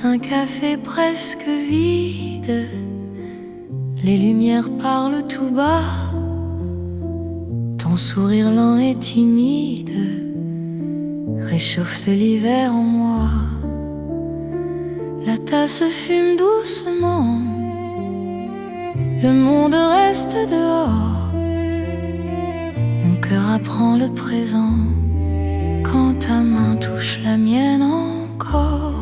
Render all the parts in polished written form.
un café presque vide. Les lumières parlent tout bas. Ton sourire lent et timide réchauffe l'hiver en moi. La tasse fume doucement. Le monde reste dehors. Mon cœur apprend le présent quand ta main touche la mienne encore.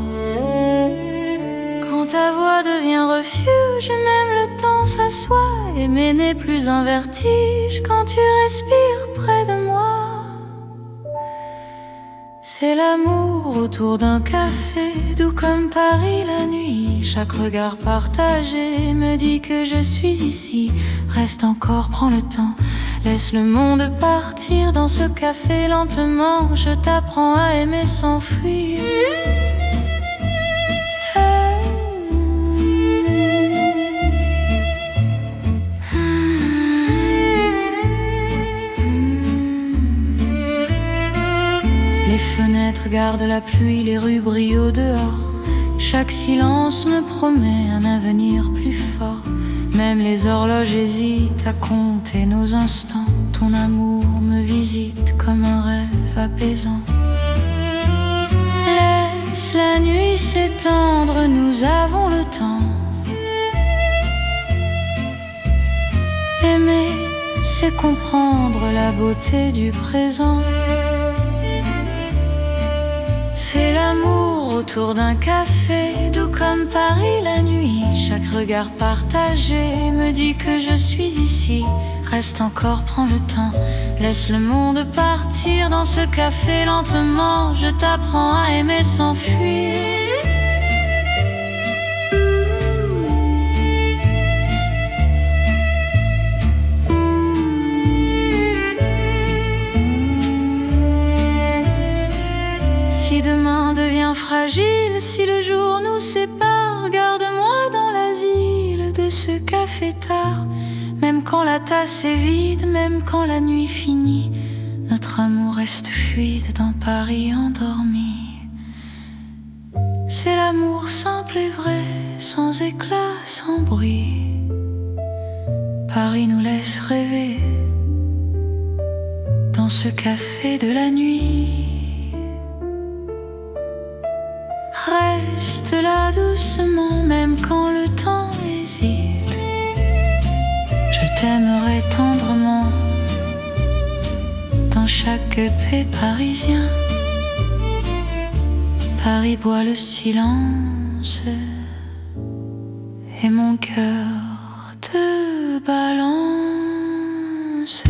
Quand ta voix devient refuge, même le temps s'assoit. Aimer n'est plus un vertige quand tu respires près de moi. C'est l'amour autour d'un café, doux comme Paris la nuit. Chaque regard partagé me dit que je suis ici. Reste encore, prends le temps, laisse le monde partir dans ce café lentement. Je t'apprends à aimer sans fuir. Les fenêtres gardent la pluie, les rues brillent au dehors. Chaque silence me promet un avenir plus fort. Même les horloges hésitent à compter nos instants. Ton amour me visite comme un rêve apaisant. Laisse la nuit s'étendre, nous avons le temps. Aimer, c'est comprendre la beauté du présent. C'est l'amour autour d'un café, doux comme Paris la nuit. Chaque regard partagé me dit que je suis ici. Reste encore, prends le temps, laisse le monde partir dans ce café lentement. Je t'apprends à aimer sans fuir. Si demain devient fragile, si le jour nous sépare, garde-moi dans l'asile de ce café tard. Même quand la tasse est vide, même quand la nuit finit, notre amour reste fluide dans Paris endormi. C'est l'amour simple et vrai, sans éclat, sans bruit. Paris nous laisse rêver dans ce café de la nuit. Reste là doucement, même quand le temps hésite. Je t'aimerai tendrement dans chaque paix parisien. Paris boit le silence et mon cœur te balance.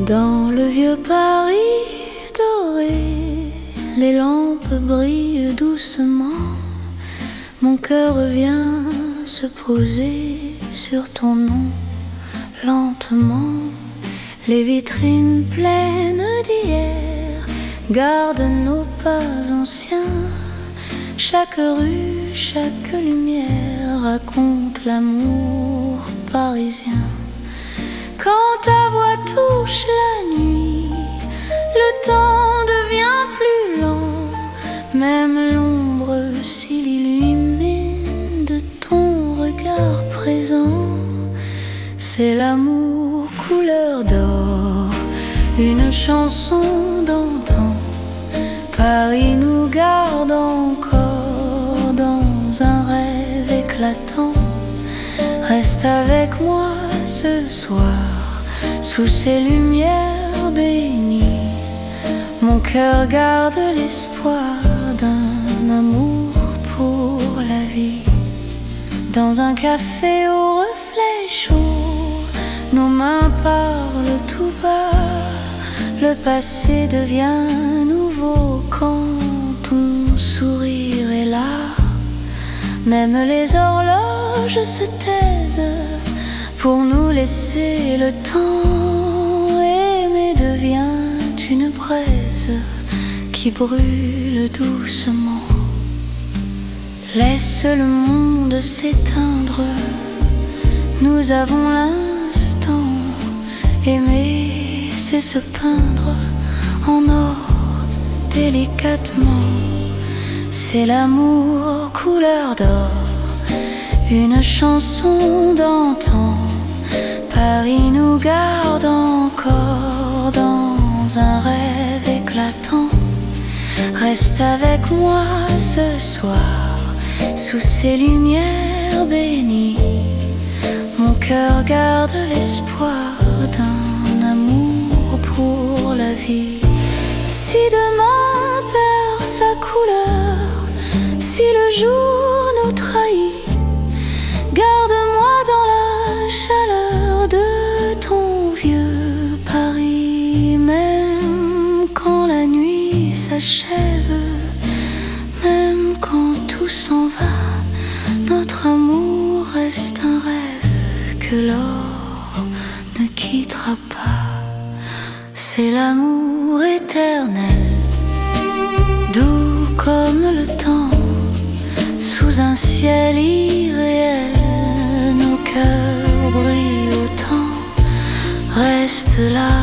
Dans le vieux Paris doré, les lampes brillent doucement. Mon cœur vient se poser sur ton nom lentement. Les vitrines pleines d'hier gardent nos pas anciens. Chaque rue, chaque lumière raconte l'amour parisien. Quand ta voix touche la nuit, le temps devient plus lent. Même l'ombre s'illumine de ton regard présent. C'est l'amour couleur d'or, une chanson d'antan. Paris nous garde encore dans un rêve éclatant. Reste avec moi ce soir, sous ces lumières bénies. Mon cœur garde l'espoir d'un amour Dans un café au reflet chaud, nos mains parlent tout bas. Le passé devient nouveau quand ton sourire est là. Même les horloges se taisent pour nous laisser le temps. Aimer devient une braise qui brûle doucement. Laisse le monde s'éteindre, nous avons l'instant. Aimer, c'est se peindre en or délicatement. C'est l'amour couleur d'or, une chanson d'antan. Paris nous garde encore dans un rêve éclatant. Reste avec moi ce soir, sous ces lumières bénies. Mon cœur garde l'espoir d'un amour pour la vie. Si demain perd sa couleur, si le jour nous trahit, garde-moi dans la chaleur de ton vieux Paris. Même quand la nuit s'achève, même quand tout s'en va, notre amour reste un rêve que l'or ne quittera pas. C'est l'amour éternel, doux comme le temps, sous un ciel irréel. Nos cœurs brillent autant, reste là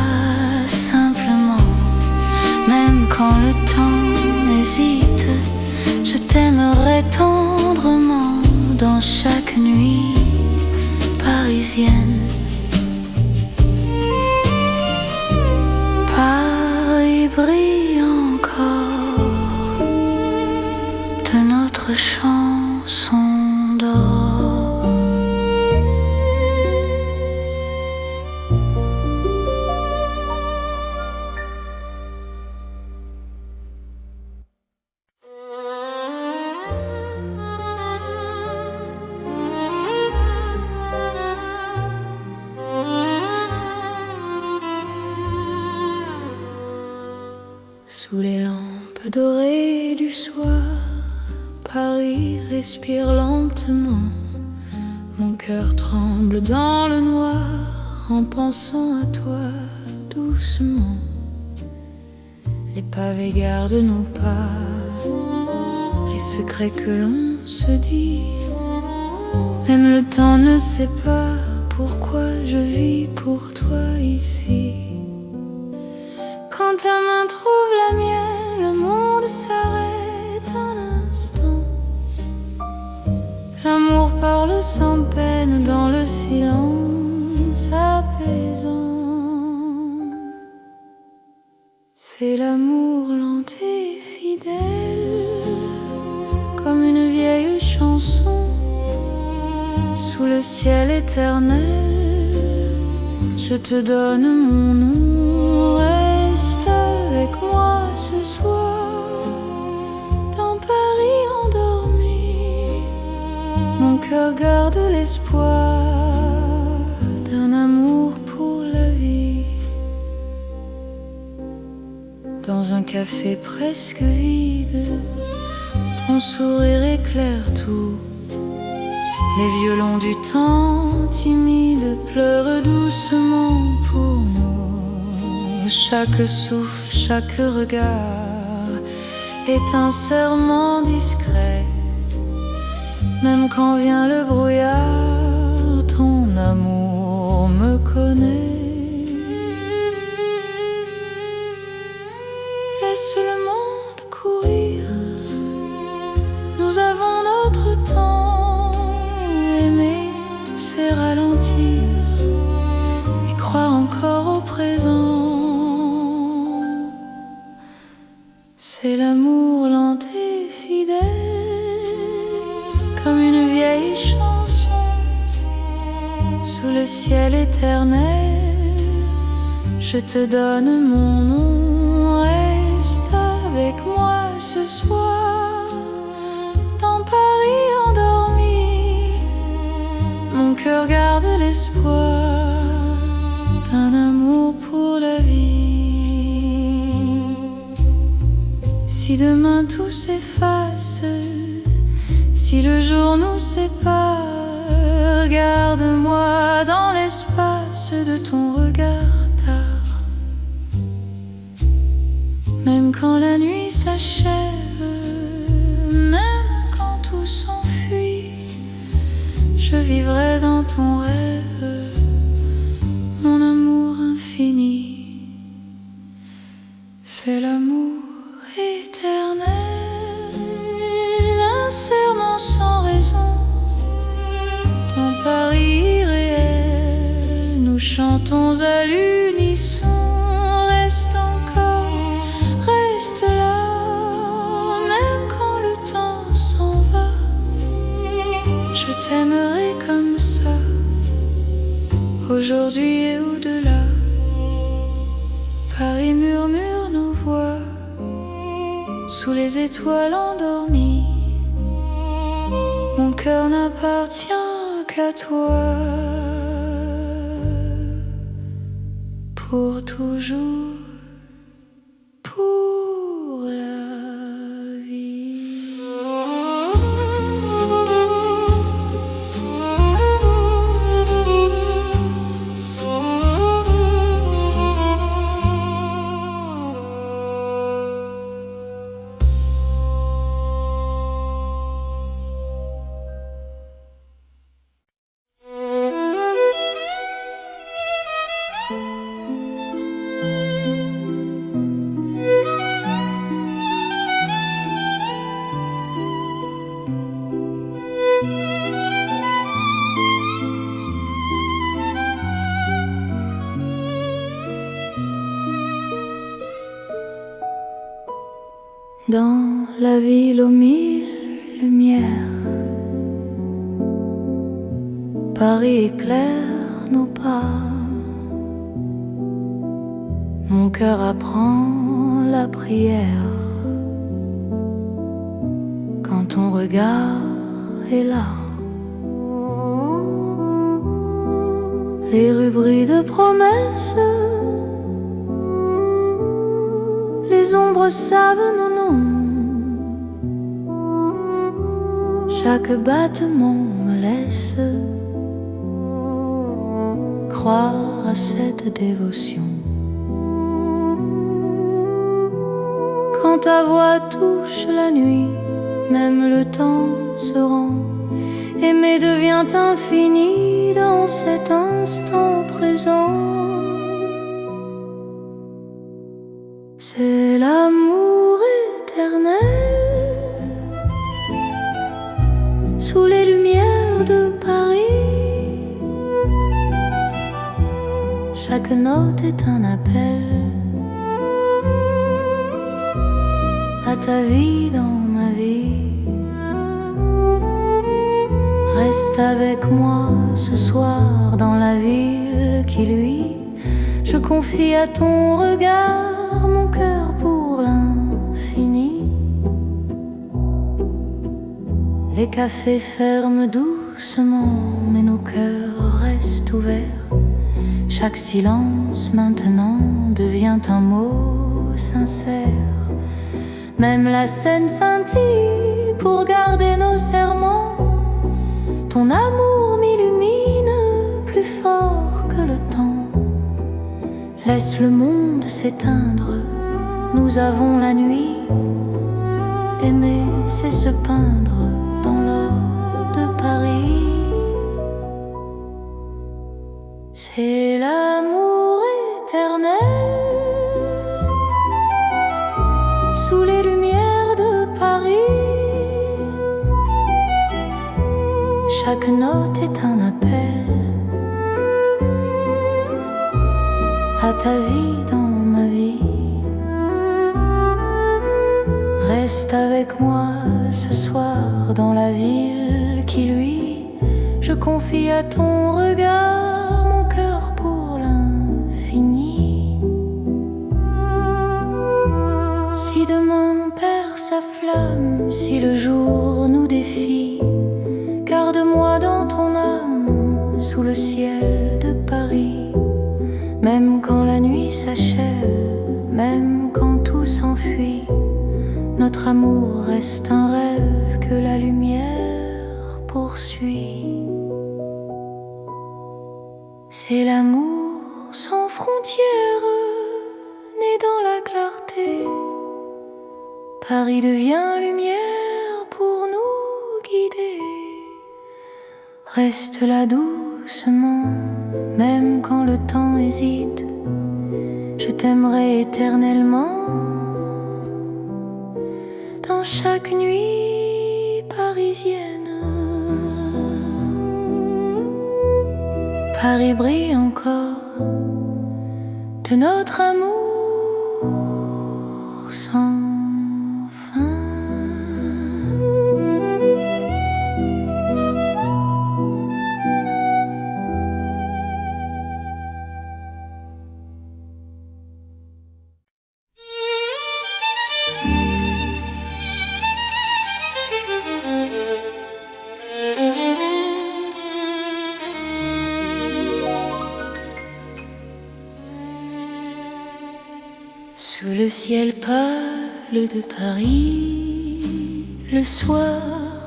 simplement. Même quand le temps hésite, je t'aimerai tendrement dans chaque nuit parisienne. Paris brille encore de notre chanson d'or. Sous les lampes dorées du soir, Paris respire lentement. Mon cœur tremble dans le noir en pensant à toi doucement. Les pavés gardent nos pas, les secrets que l'on se dit. Même le temps ne sait pas pourquoi je vis pour toi ici. Quand ta main trouve la mienne, le monde s'arrête un instant. L'amour parle sans peine dans le silence apaisant. C'est l'amour lent et fidèle, comme une vieille chanson. Sous le ciel éternel, je te donne mon nom. Reste avec moi ce soir, dans Paris endormi. Mon cœur garde l'espoir d'un amour pour la vie. Dans un café presque vide, ton sourire éclaire tout. Les violons du temps timide pleurent doucement pour nous. Chaque souffle, chaque regard est un serment discret. Même quand vient le brouillard, ton amour me connaît. Laisse le monde courir, nous avons notre temps. Aimer, c'est ralentir et croire encore au présent. C'est l'amour lent et fidèle, comme une vieille chanson. Sous le ciel éternel, je te donne mon nom. Reste avec moi ce soir, dans Paris endormi. mon cœur garde l'espoir d'un amour pour la vie. Si demain tout s'efface, si le jour nous sépare, garde-moi dans l'espace de ton regard tard. Même quand la nuit s'achève, même quand tout s'enfuit, je vivrai dans ton rêve, mon amour infini. C'est l'amour éternel, un serment sans raison, ton pari irréel. Nous chantons à l'unisson. Reste encore, reste là, même quand le temps s'en va. Je t'aimerai comme ça, aujourd'hui et au-delà. Paris murmure nos voix sous les étoiles endormies. Mon cœur n'appartient qu'à toi, pour toujours, pour la vie. Dans la ville aux mille lumières, Paris éclaire nos pas. Mon cœur apprend la prière quand ton regard est là. Les rues brillent de promesses, les ombres savent nos noms. Chaque battement me laisse croire à cette dévotion. Quand ta voix touche la nuit, même le temps se rend. Aimer devient infini dans cet instant présent. C'est l'amour éternel sous les lumières de Paris. Chaque note est un appel à ta vie dans ma vie. Reste avec moi ce soir dans la ville qui luit. Je confie à ton regard mon cœur pour l'infini. Les cafés ferment doucement, mais nos cœurs restent ouverts. Chaque silence maintenant devient un mot sincère. Même la scène scintille pour garder nos serments. Ton amour m'illumine plus fort que le temps. Laisse le monde s'éteindre, nous avons la nuit. Aimer, c'est se peindre dans l'or de Paris. C'est l'amour éternel sous les lumières de Paris. Chaque note est un appel à ta vie dans ma vie. Reste avec moi ce soir dans la ville qui luit. Je confie à ton regard mon cœur pour l'infini. Si demain perd sa flamme, si le jour nous défie, garde-moi dans ton âme, le ciel de Paris. Même quand la nuit s'achève, même quand tout s'enfuit, notre amour reste un rêve que la lumière poursuit. C'est l'amour sans frontières, né dans la clarté. Paris devient lumière pour nous guider. Reste là doucement, même quand le temps hésite. Je t'aimerai éternellement. Dans chaque nuit parisienne, Paris brille encore de notre amour sans fin. Sous le ciel pâle de Paris, le soir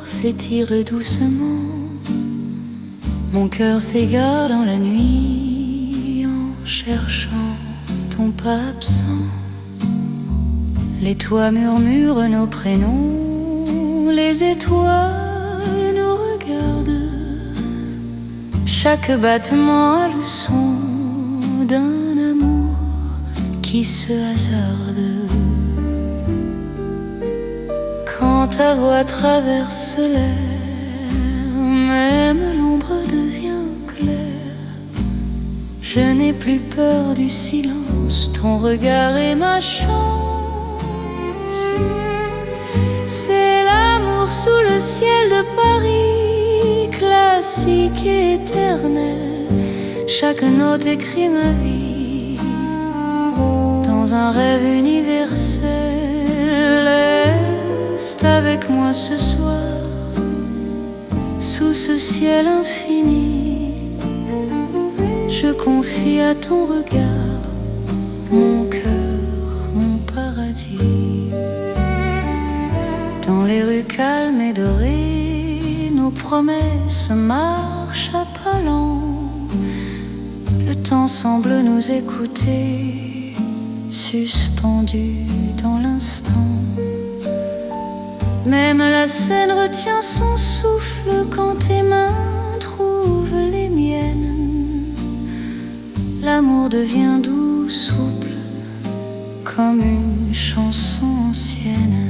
s'étire doucement. Mon cœur s'égare dans la nuit en cherchant ton pas absent. Les toits murmurent nos prénoms, les étoiles nous regardent. Chaque battement a le son d'un amour qui se hasarde. Quand ta voix traverse l'air, même l'ombre devient claire. Je n'ai plus peur du silence, ton regard est ma chance. C'est l'amour sous le ciel de Paris, classique et éternel. Chaque note écrit ma vie dans un rêve universel. Reste avec moi ce soir, sous ce ciel infini. Je confie à ton regard mon cœur, mon paradis. Dans les rues calmes et dorées, nos promesses marchent à pas lents. Le temps semble nous écouter, suspendu dans l'instant. Même la scène retient son souffle quand tes mains trouvent les miennes. L'amour devient doux, souple, comme une chanson ancienne.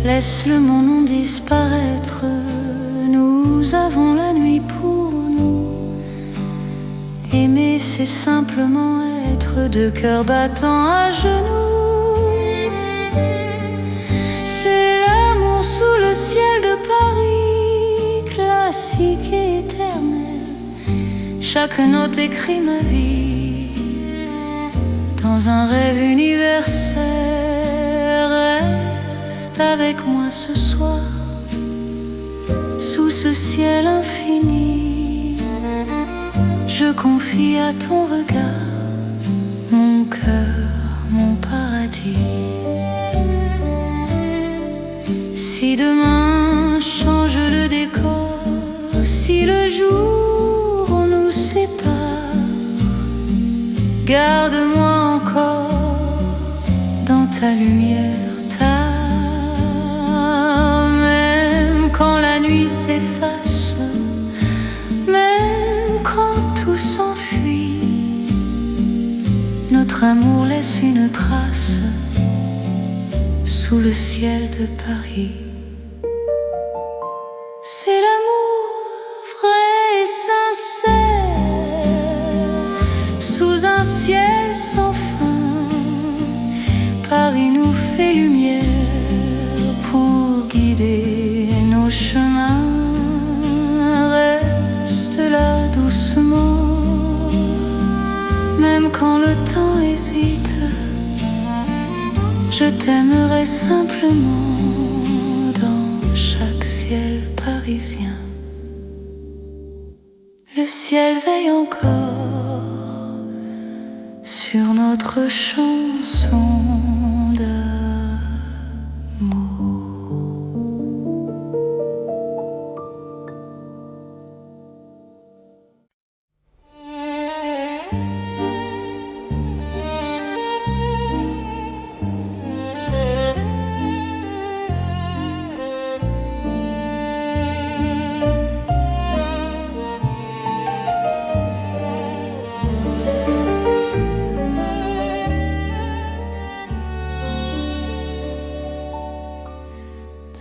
Laisse le monde disparaître, nous avons la nuit pour nous. Aimer, c'est simplement être deux cœurs battants à genoux. C'est l'amour sous le ciel de Paris, classique et éternel. Chaque note écrit ma vie dans un rêve universel. Reste avec moi ce soir, sous ce ciel infini. Je confie à ton regard mon cœur, mon paradis. Si demain change le décor, si le jour nous sépare, garde-moi encore dans ta lumière, même quand la nuit s'efface, même quand tout s'enfuit, notre amour laisse une trace sous le ciel de Paris. C'est l'amour vrai et sincère, sous un ciel sans fin. Paris nous fait lumière pour guider nos chemins. Reste là doucement, même quand le temps hésite. Je t'aimerai simplement dans chaque ciel. parisien. Le ciel veille encore sur notre chanson d'amour.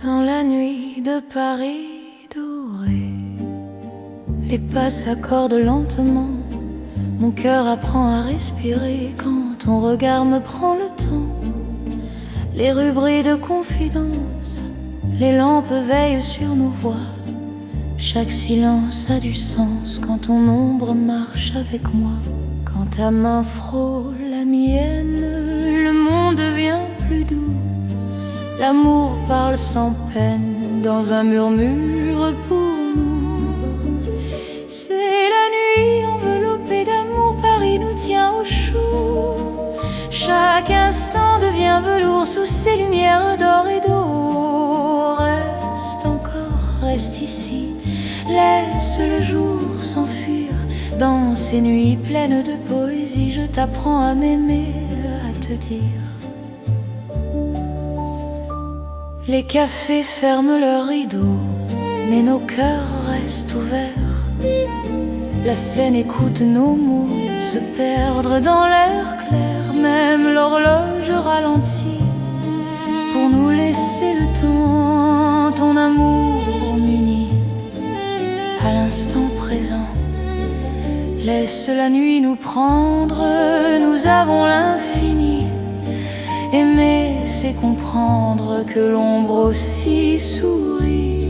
Dans la nuit de Paris doré, les pas s'accordent lentement. Mon cœur apprend à respirer quand ton regard me prend le temps. Les rues brillent de confidence, les lampes veillent sur nos voix. Chaque silence a du sens quand ton ombre marche avec moi. Quand ta main frôle la mienne, le monde devient plus doux. L'amour parle sans peine dans un murmure pour nous. C'est la nuit enveloppée d'amour, Paris nous tient au chaud. Chaque instant devient velours sous ces lumières d'or et d'eau. Reste encore, reste ici, laisse le jour s'enfuir. Dans ces nuits pleines de poésie, je t'apprends à m'aimer, à te dire. Les cafés ferment leurs rideaux, mais nos cœurs restent ouverts. La scène écoute nos mots se perdre dans l'air clair. Même l'horloge ralentit pour nous laisser le temps. Ton amour m'unit à l'instant présent. Laisse la nuit nous prendre, nous avons l'infini. Aimer, c'est comprendre que l'ombre aussi sourit.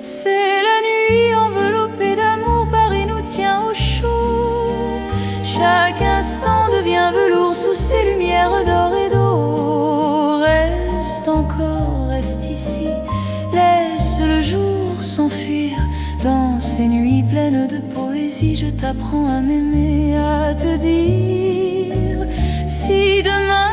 C'est la nuit enveloppée d'amour, Paris nous tient au chaud. Chaque instant devient velours sous ces lumières d'or et d'eau. Reste encore, reste ici, laisse le jour s'enfuir. Dans ces nuits pleines de poésie, je t'apprends à m'aimer, à te dire. Si demain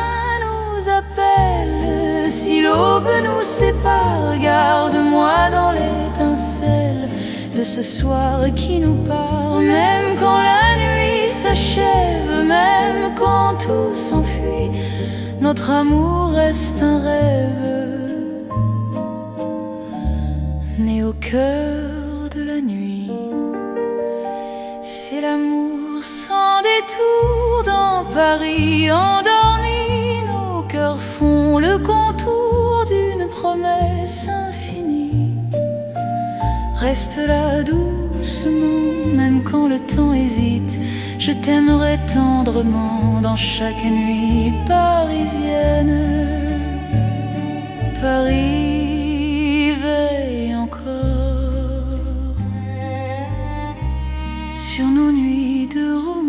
appelle, si l'aube nous sépare, garde-moi dans l'étincelle de ce soir qui nous part. Même quand la nuit s'achève, même quand tout s'enfuit, notre amour reste un rêve né au cœur de la nuit. C'est l'amour sans détour dans Paris endormi. Cœurs font le contour d'une promesse infinie. Reste là doucement, même quand le temps hésite. Je t'aimerai tendrement dans chaque nuit parisienne. Paris veille encore sur nos nuits de romance.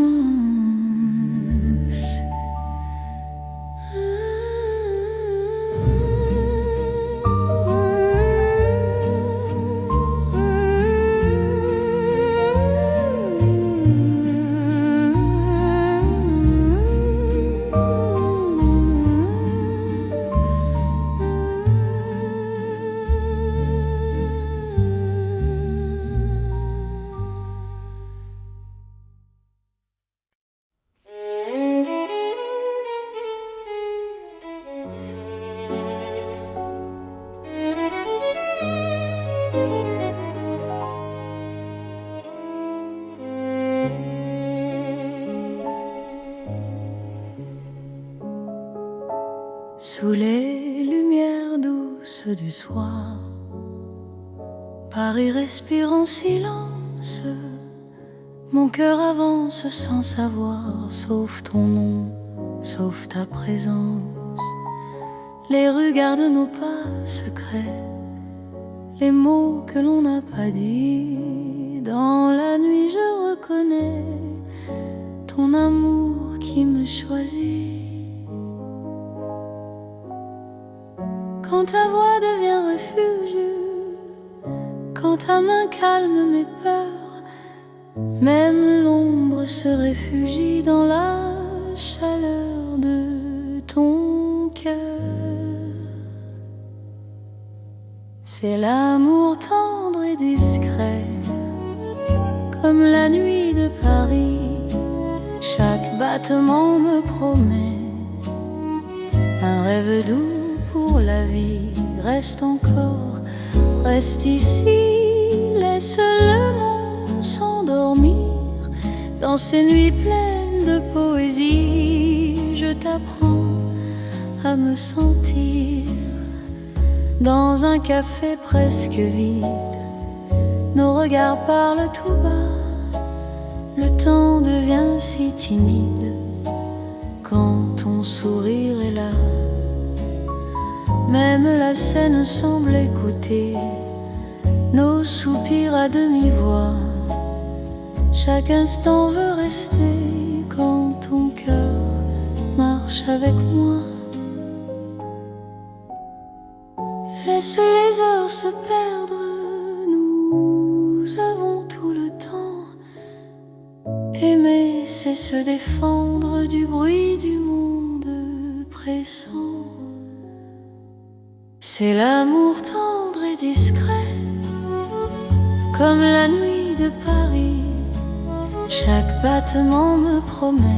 Sous les lumières douces du soir, Paris respire en silence. Mon cœur avance sans savoir, sauf ton nom, sauf ta présence. Les rues gardent nos pas secrets, les mots que l'on n'a pas dit. Dans la nuit je reconnais ton amour qui me choisit. Quand ta voix devient refuge, quand ta main calme mes peurs, même l'ombre se réfugie dans la chaleur de ton cœur. C'est l'amour tendre et discret, comme la nuit de Paris. Chaque battement me promet un rêve doux pour la vie. Reste encore, reste ici, laisse le monde s'endormir dans ces nuits pleines de poésie. Je t'apprends à me sentir dans un café presque vide. Nos regards parlent tout bas, le temps devient si timide quand ton sourire est là. Même la scène semble écouter nos soupirs à demi-voix. Chaque instant veut rester quand ton cœur marche avec moi. Laisse les heures se perdre, nous avons tout le temps. Aimer, c'est se défendre du bruit du monde pressant. C'est l'amour tendre et discret, comme la nuit de Paris. Chaque battement me promet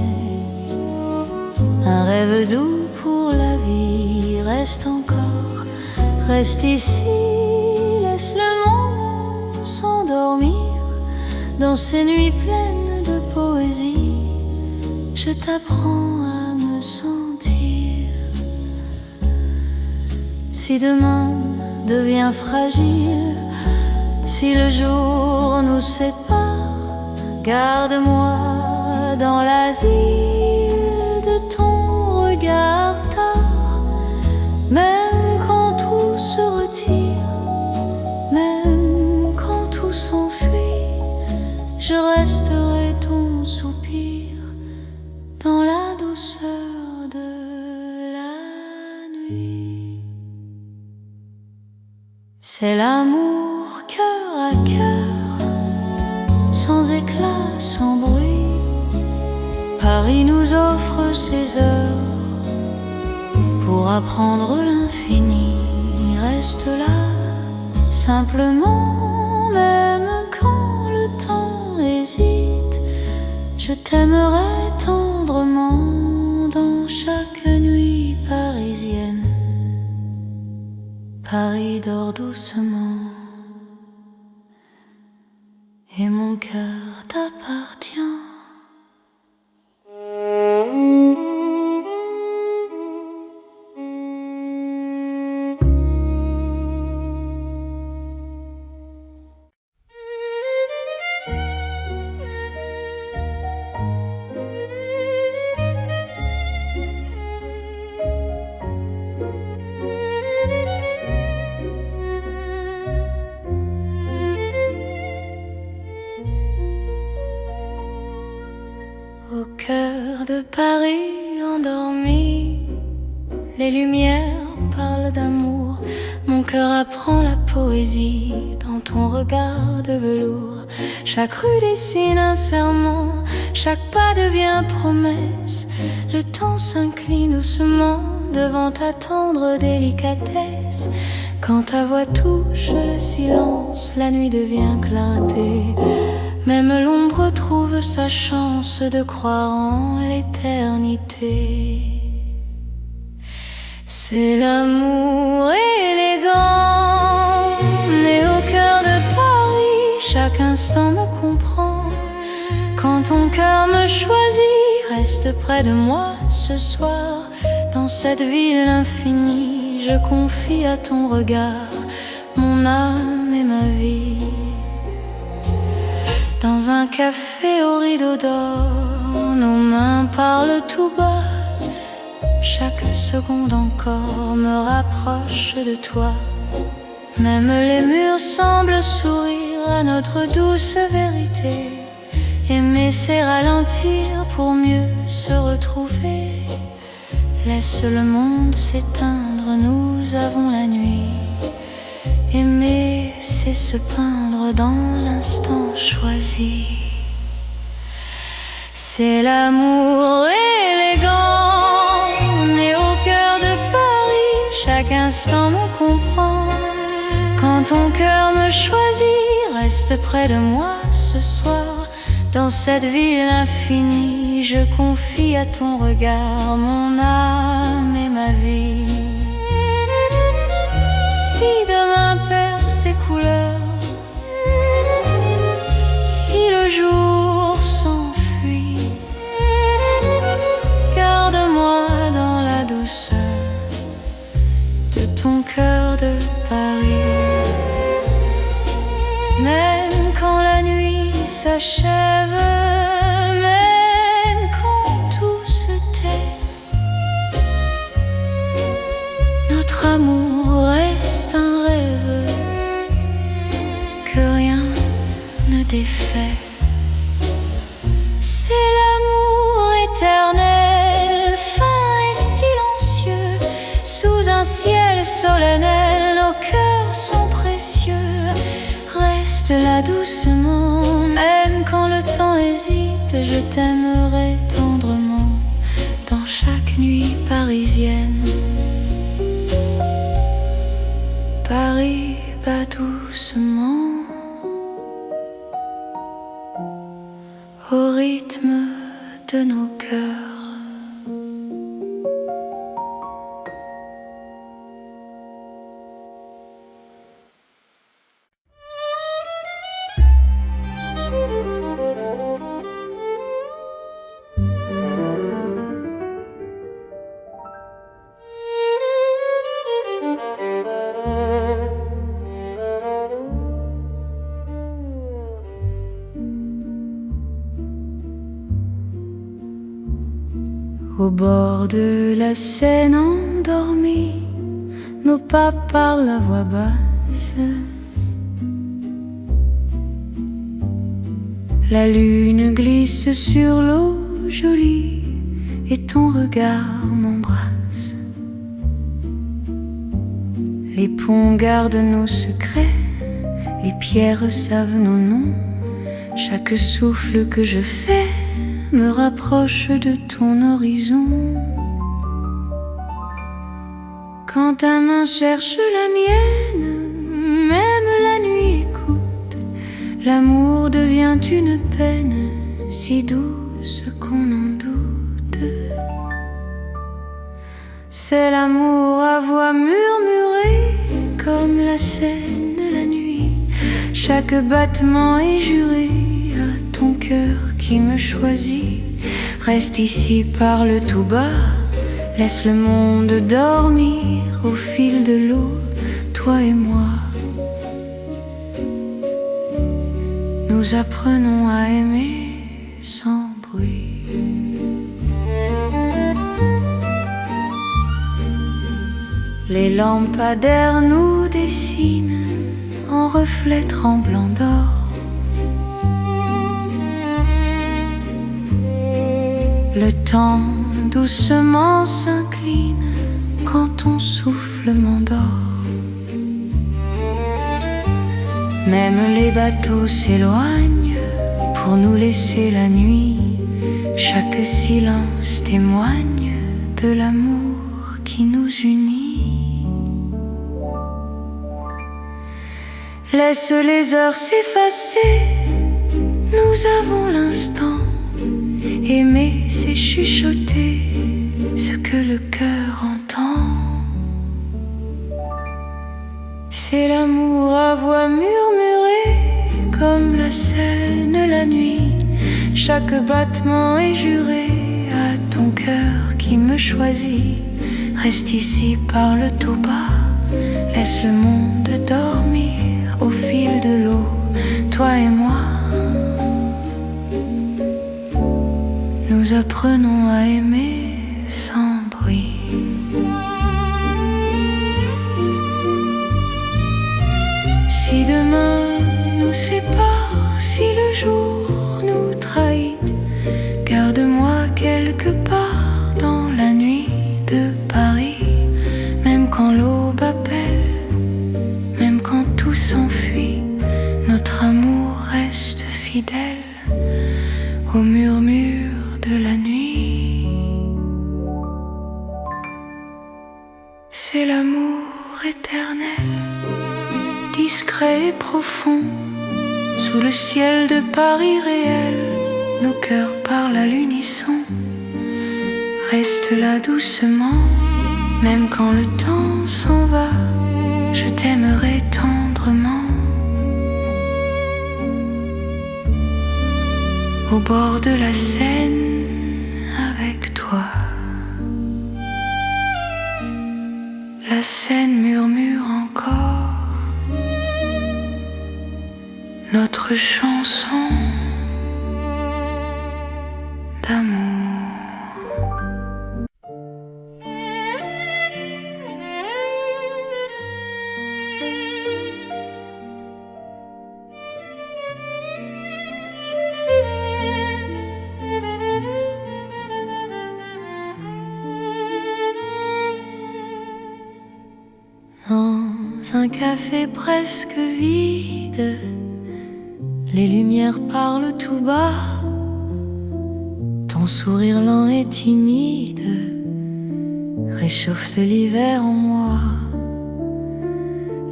un rêve doux pour la vie. Reste encore, reste ici, laisse le monde s'endormir dans ces nuits pleines de poésie. Je t'apprends à me sentir. Si demain devient fragile, si le jour nous sépare, garde-moi dans l'asile de ton regard tard. Même quand tout se retire, même quand tout s'enfuit, je resterai ton soupir dans la douceur de la nuit. C'est l'amour cœur à cœur, sans éclat, sans bruit. Paris nous offre ses heures pour apprendre l'infini. Reste là, simplement, même quand le temps hésite. Je t'aimerai tendrement dans chaque nuit parisienne. Paris dort doucement et mon cœur t'appartient. Au cœur de Paris endormi, les lumières parlent d'amour. Mon cœur apprend la poésie dans ton regard de velours. Chaque rue dessine un serment, chaque pas devient promesse. Le temps s'incline doucement devant ta tendre délicatesse. Quand ta voix touche le silence, la nuit devient clarté. Même l'ombre trouve sa chance de croire en l'éternité. C'est l'amour élégant, né au cœur de Paris. Chaque instant me comprend. Quand ton cœur me choisit, reste près de moi ce soir. Dans cette ville infinie, je confie à ton regard mon âme et ma vie. Dans un café au rideau d'or, nos mains parlent tout bas. Chaque seconde encore me rapproche de toi. Même les murs semblent sourire à notre douce vérité. Aimer c'est ralentir pour mieux se retrouver. Laisse le monde s'éteindre, nous avons la nuit. Aimer c'est laisser se peindre dans l'instant choisi. C'est l'amour élégant, né au cœur de Paris. Chaque instant me comprend. Quand ton cœur me choisit, reste près de moi ce soir. Dans cette ville infinie, je confie à ton regard mon âme et ma vie. Si demain perd ses couleurs, si le jour s'enfuit, garde-moi dans la douceur de ton cœur de Paris. Même quand la nuit s'achève, même quand tout se tait, notre amour reste un rêve que rien ne défait. C'est l'amour éternel, fin et silencieux, sous un ciel solennel, nos cœurs sont précieux. Reste là doucement, même quand le temps hésite, je t'aimerai tendrement dans chaque nuit parisienne. Paris bat doucement au rythme de nos cœurs. Au bord de la Seine endormis, nos pas parlent à voix basse. La lune glisse sur l'eau jolie et ton regard m'embrasse. Les ponts gardent nos secrets, les pierres savent nos noms. Chaque souffle que je fais me rapproche de ton horizon. Quand ta main cherche la mienne, même la nuit écoute. L'amour devient une peine si douce qu'on en doute. C'est l'amour à voix murmurée, comme la Seine la nuit. Chaque battement est juré à ton cœur qui me choisit. Reste ici, parle tout bas, laisse le monde dormir au fil de l'eau, toi et moi. Nous apprenons à aimer sans bruit. Les lampadaires nous dessinent en reflets tremblants d'or. Le temps doucement s'incline quand ton souffle m'endort. Même les bateaux s'éloignent pour nous laisser la nuit. Chaque silence témoigne de l'amour qui nous unit. Laisse les heures s'effacer, nous avons l'instant. Aimer, c'est chuchoter ce que le cœur entend. C'est l'amour à voix murmurée, comme la Seine la nuit. Chaque battement est juré à ton cœur qui me choisit. Reste ici, parle tout bas, laisse le monde dormir au fil de l'eau, toi et moi. Nous apprenons à aimer sans bruit. Si demain nous sépare, si le jour nous trahit, garde-moi quelque part dans la nuit de Paris. Même quand l'aube appelle, même quand tout s'enfuit, secret et profond, sous le ciel de Paris réel, nos cœurs parlent à l'unisson. Reste là doucement, même quand le temps s'en va, je t'aimerai tendrement. Au bord de la Seine, avec toi. La Seine murmure encore notre chanson d'amour. Dans un café presque vide, les lumières parlent tout bas. Ton sourire lent et timide réchauffe l'hiver en moi.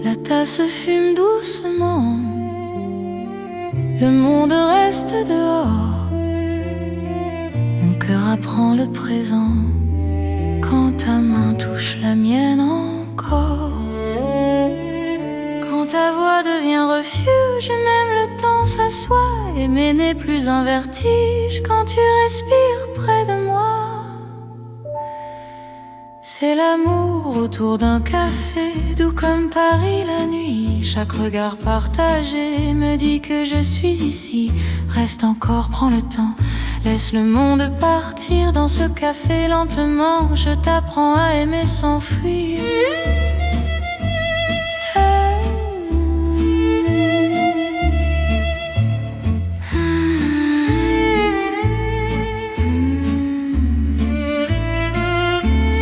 La tasse fume doucement, le monde reste dehors. Mon cœur apprend le présent quand ta main touche la mienne encore. Quand ta voix devient refuge, même le temps s'assoit. Aimer n'est plus un vertige quand tu respires près de moi. C'est l'amour autour d'un café, doux comme Paris la nuit. Chaque regard partagé me dit que je suis ici. Reste encore, prends le temps, laisse le monde partir. Dans ce café lentement, je t'apprends à aimer sans fuir.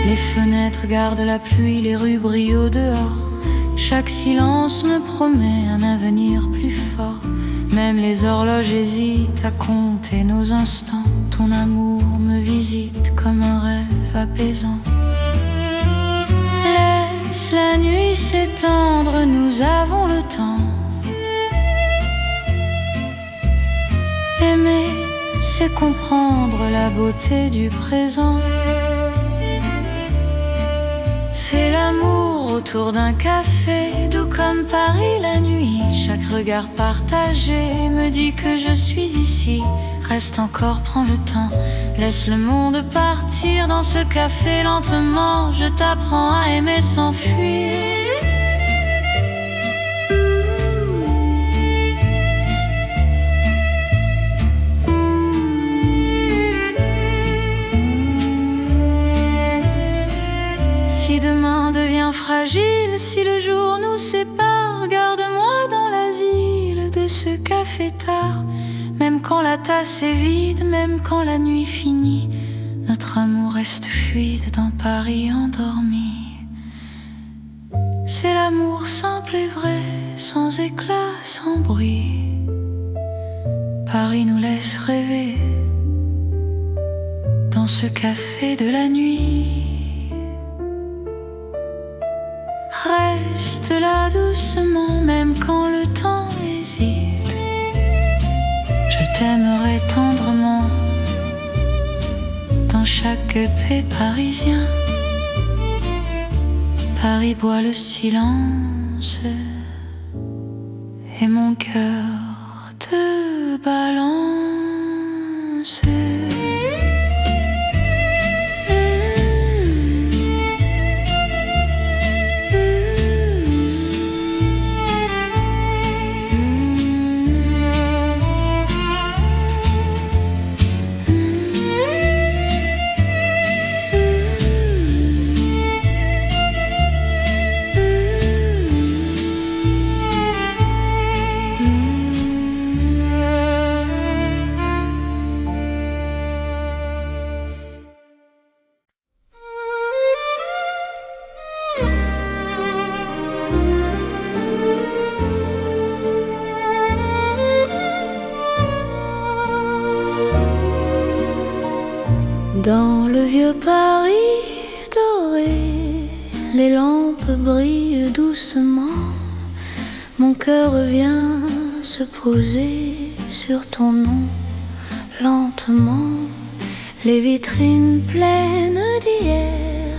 Les fenêtres gardent la pluie, les rues brillent au dehors. Chaque silence me promet un avenir plus fort. Même les horloges hésitent à compter nos instants. Ton amour me visite comme un rêve apaisant. Laisse la nuit s'étendre, nous avons le temps. Aimer, c'est comprendre la beauté du présent. C'est l'amour autour d'un café, doux comme Paris la nuit. Chaque regard partagé me dit que je suis ici. Reste encore, prends le temps, laisse le monde partir. Dans ce café lentement, je t'apprends à aimer sans fuir. Si demain devient fragile, si le jour nous sépare, garde-moi dans l'asile de ce café tard. Même quand la tasse est vide, même quand la nuit finit, notre amour reste fluide dans Paris endormi. C'est l'amour simple et vrai, sans éclat, sans bruit. Paris nous laisse rêver dans ce café de la nuit. Reste là doucement, même quand le temps hésite. Je t'aimerai tendrement dans chaque paix parisien. Paris boit le silence et mon cœur te balance. Dans le vieux Paris doré, les lampes brillent doucement. Mon cœur revient se poser sur ton nom lentement. Les vitrines pleines d'hier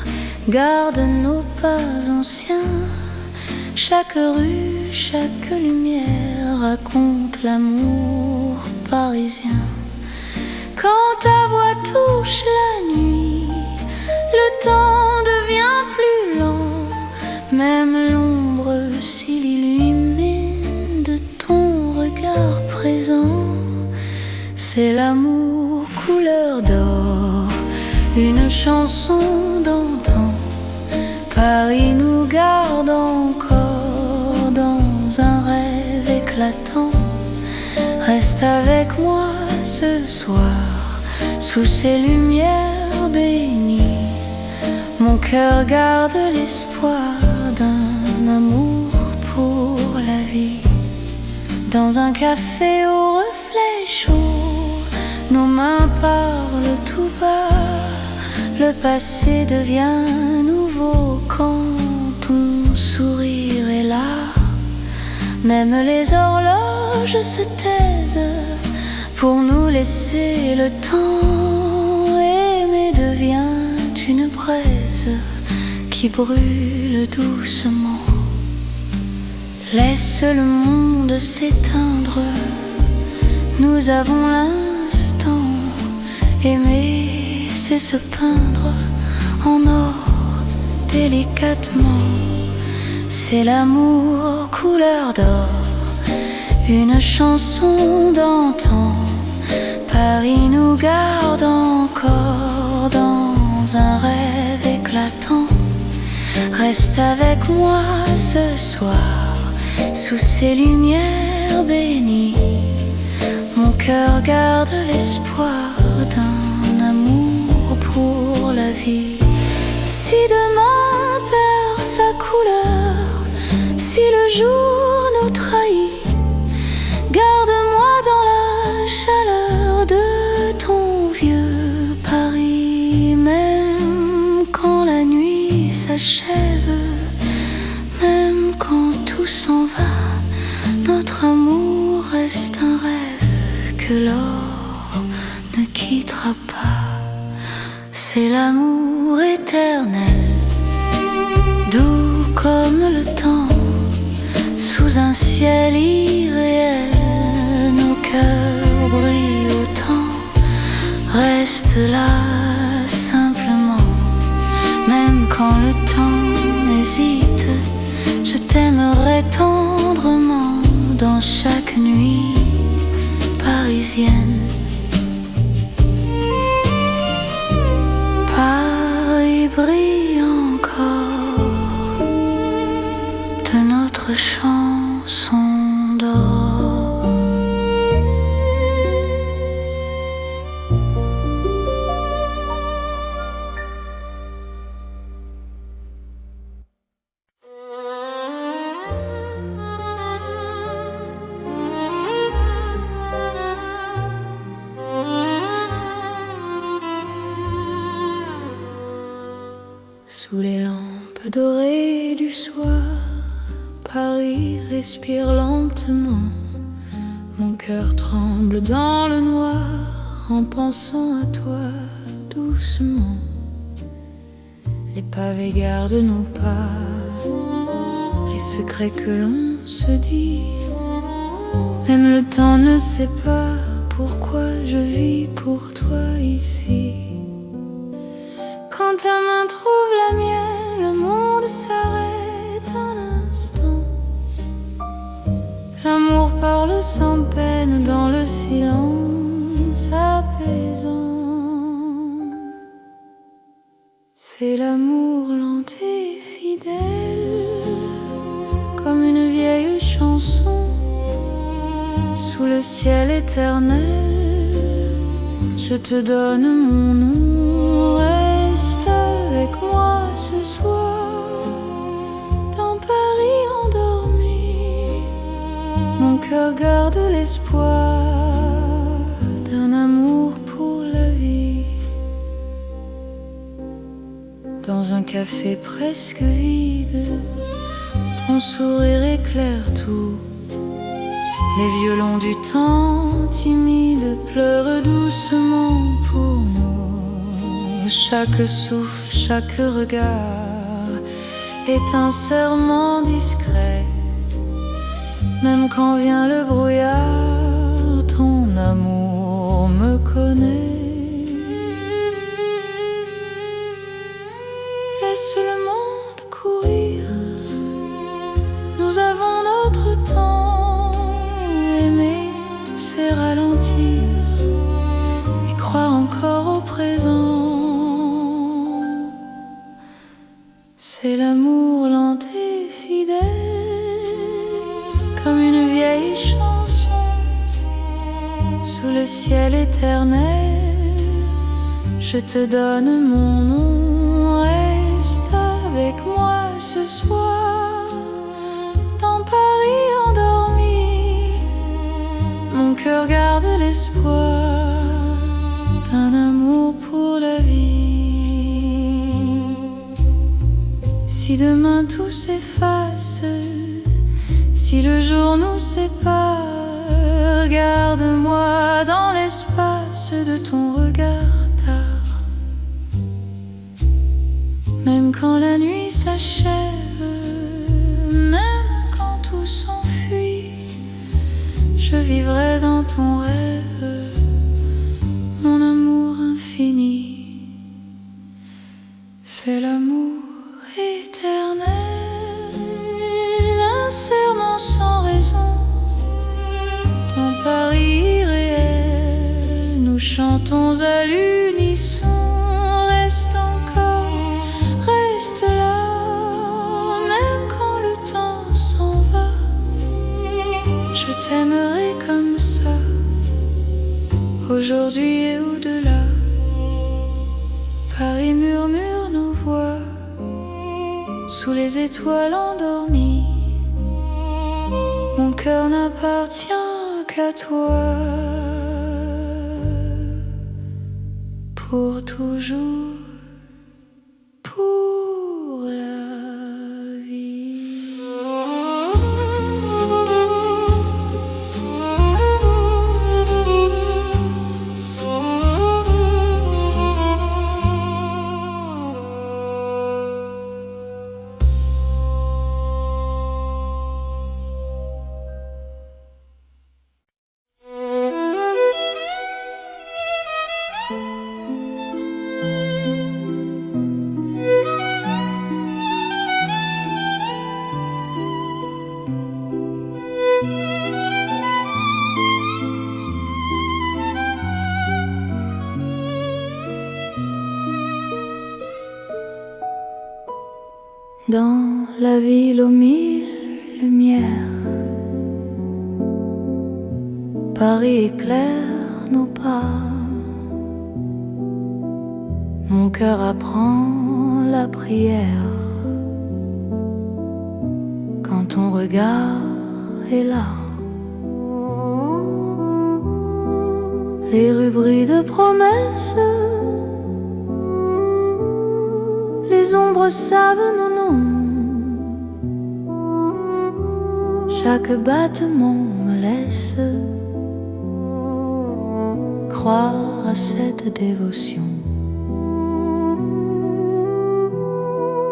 gardent nos pas anciens. Chaque rue, chaque lumière raconte l'amour parisien. Quand ta voix touche la nuit, le temps devient plus lent. Même l'ombre s'il illumine de ton regard présent. C'est l'amour couleur d'or, une chanson d'antan. Paris nous garde encore dans un rêve éclatant. Reste avec moi ce soir, sous ces lumières bénies. Mon cœur garde l'espoir d'un amour pour la vie. Dans un café au reflet chaud, nos mains parlent tout bas. Le passé devient nouveau quand ton sourire est là. Même les horloges se taisent pour nous laisser le temps. Aimer devient une braise qui brûle doucement. Laisse le monde s'éteindre, nous avons l'instant. Aimer, c'est se peindre en or délicatement. C'est l'amour couleur d'or, une chanson d'antan. Paris nous garde encore dans un rêve éclatant. Reste avec moi ce soir, sous ces lumières bénies. Mon cœur garde l'espoir d'un amour pour la vie. Si demain perd sa couleur, si le jour nous trahit, garde-moi dans la chaleur de ton vieux Paris. Même quand la nuit s'achève, même quand tout s'en va, notre amour reste un rêve que l'or ne quittera pas. C'est l'amour éternel, doux comme le temps, sous un ciel irréel. Nos cœurs brillent autant, reste là simplement. Même quand le temps hésite, je t'aimerai tendrement dans chaque nuit parisienne. Paris brille encore de notre chanson d'or. Sous les lampes dorées du soir, Paris respire lentement. Mon cœur tremble dans le noir en pensant à toi doucement. Les pavés gardent nos pas, les secrets que l'on se dit. Même le temps ne sait pas pourquoi je vis pour toi ici. Quand ta main trouve la mienne, le monde s'arrête un instant. L'amour parle sans peine dans le silence apaisant. C'est l'amour lent et fidèle, comme une vieille chanson. Sous le ciel éternel, je te donne mon nom. Reste avec moi ce soir, dans Paris endormi. Mon cœur garde l'espoir d'un amour pour la vie. Dans un café presque vide, ton sourire éclaire tout. Les violons du temps timide pleurent doucement pour nous. Chaque souffle, chaque regard est un serment discret. Même quand vient le brouillard, ton amour me connaît. Laisse le monde courir, nous avons notre temps. Aimer, c'est ralentir et croire encore au présent. C'est l'amour lent et fidèle, comme une vieille chanson sous le ciel éternel. Je te donne mon nom, reste avec moi ce soir dans Paris endormi. Mon cœur garde l'espoir d'un amour pour la vie. Si demain tout s'efface, si le jour nous sépare, garde-moi dans l'espace de ton regard tard. Même quand la nuit s'achève, même quand tout s'enfuit, je vivrai dans ton rêve, mon amour infini. C'est l'amour éternel, un serment sans raison, ton Paris irréel. Nous chantons à l'unisson. Reste encore, reste là, même quand le temps s'en va. Je t'aimerai comme ça, aujourd'hui et au-delà. Paris murmure nos voix sous les étoiles endormies. Mon cœur n'appartient qu'à toi, pour toujours, pour la vie. Dans la ville aux mille lumières, Paris éclaire nos pas. Mon cœur apprend la prière quand ton regard est là. Les rues brillent de promesses, les ombres savent nos noms. Chaque battement me laisse croire à cette dévotion.